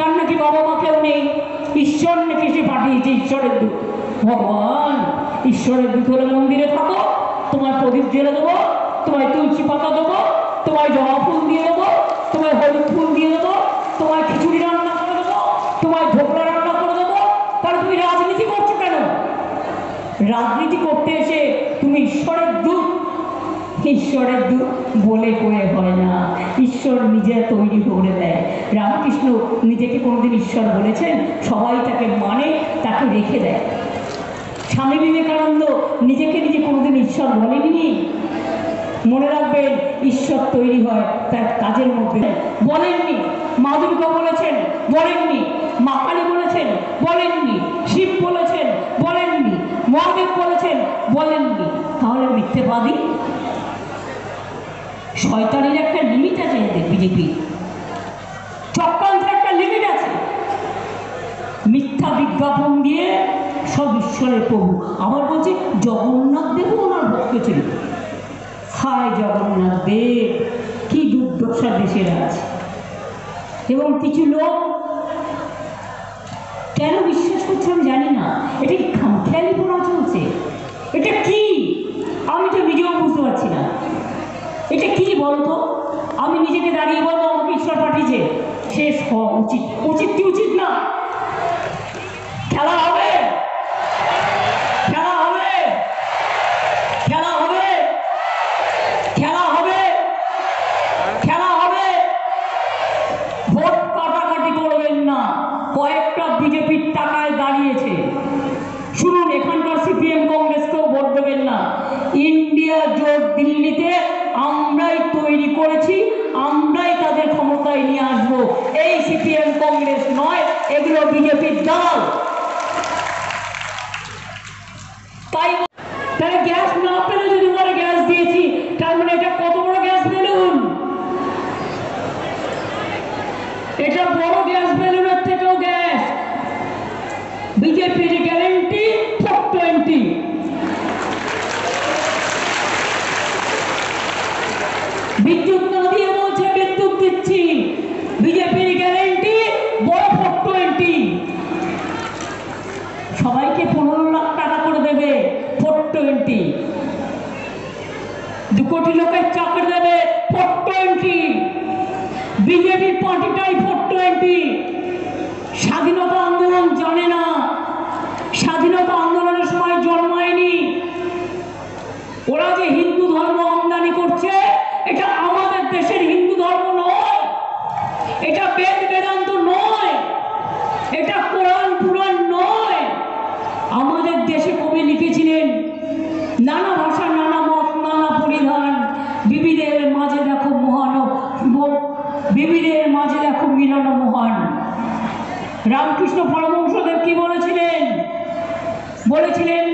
তার নাকি বাবা মা কেউ নেই, ঈশ্বর নাকি সে পাঠিয়েছে, ঈশ্বরের দূত। ভগবান, ঈশ্বরের দূত হলে মন্দিরে থাকো, তোমায় প্রদীপ জ্বেলে দেবো, তোমায় তুলসী পাতা দেবো, তোমায় জবা ফুল দিয়ে দেবো, তোমায় হলুদ ফুল দিয়ে দেবো, তোমায় খিচুড়ি রান্না করে দেবো, তোমায় ধোকলা রান্না করে দেবো। তাহলে তুমি রাজনীতি করছো কেন? রাজনীতি করতে এসে তুমি ঈশ্বরের দূত। ঈশ্বরের দূত বলে কয়ে হয় না, ঈশ্বর নিজে তৈরি করে দেয়। রামকৃষ্ণ নিজেকে কোনোদিন ঈশ্বর বলেছেন? সবাই তাকে মানে, তাকে রেখে দেয়। স্বামী বিবেকানন্দ নিজেকে নিজে কোনোদিন ঈশ্বর বলেননি। মনে রাখবেন, ঈশ্বর তৈরি হয় তার কাজের মধ্যে। বলেননি। মা দুর্গা বলেছেন? বলেননি। মা কালী বলেছেন? বলেননি। শিব বলেছেন? বলেননি। মহাদেব বলেছেন? বলেননি। তাহলে মিথ্যেবাদী। শয়তানের একটা লিমিট আছে এদের, বিজেপি চক্রান্তের একটা লিমিট আছে। মিথ্যা বিজ্ঞাপন দিয়ে সব ঈশ্বরের প্রভু। আবার বলছে জগন্নাথ দেবও ওনার ভক্ত ছিল। হায় জগন্নাথ দেব, কি দুর্দশা দেশের আছে। এবং কিছু লোক কেন বিশ্বাস করছে আমি জানি না। এটা কি খামখেয়ালি পড়া চলছে? এটা কি? আমি তো নিজেও বুঝতে পারছি না। এটা কি বলতো? আমি নিজেকে দাঁড়িয়ে বলবো আমাকে ঈশ্বর পাঠিয়েছে? শেষ হওয়া উচিত। উচিত কি উচিত না? খেলা হবে, খেলা হবে, খেলা হবে, খেলা হবে, খেলা হবে। ভোট কাটাকাটি করবেন না। কয়েকটা বিজেপির টাকায় দাঁড়িয়েছে। শুনুন, এখানকার সিপিএম কংগ্রেসকেও ভোট দেবেন না। ইন্ডিয়া জোট দিল্লিতে আমরাই তৈরি করেছি, আমরাই তাদের ক্ষমতায় নিয়ে আসবো। এই সিপিএম কংগ্রেস নয়, এগুলো বিজেপির দল। তাই তাহলে গ্যাস না পেলে যদি বলে গ্যাস দিয়েছি, তার মানে এটা কত বড় গ্যাস বেলুন? এটা বড় গ্যাস বেলুনের থেকেও গ্যাস। বিজেপির গ্যারেন্টি 420। বিদ্যুৎ না দিয়ে বলছে বিদ্যুৎ দিচ্ছি। বিজেপির গ্যারেন্টি বড় 420। সবাইকে 15 লাখ টাকা করে দেবে 420। 2 কোটি লোকের চাকরি দেবে 420। বিজেপির পার্টিটাই 420। স্বাধীনতা আন্দোলন জানে না, স্বাধীনতা আন্দোলনের সময় জন্মায়নি। ওরা যে হিন্দু ধর্ম আমদানি করছে, এটা আমাদের দেশের হিন্দু ধর্ম নয়, এটা বেদ বেদান্ত নয়, এটা কোরআন পুরাণ নয়। আমাদের দেশে কবি লিখেছিলেন, নানা ভাষা নানা মত নানা পরিধান, বিবিধের মাঝে দেখো মহান, বিবিধের মাঝে দেখো মিলন মহান। রামকৃষ্ণ পরমহংসদেব কি বলেছিলেন? বলেছিলেন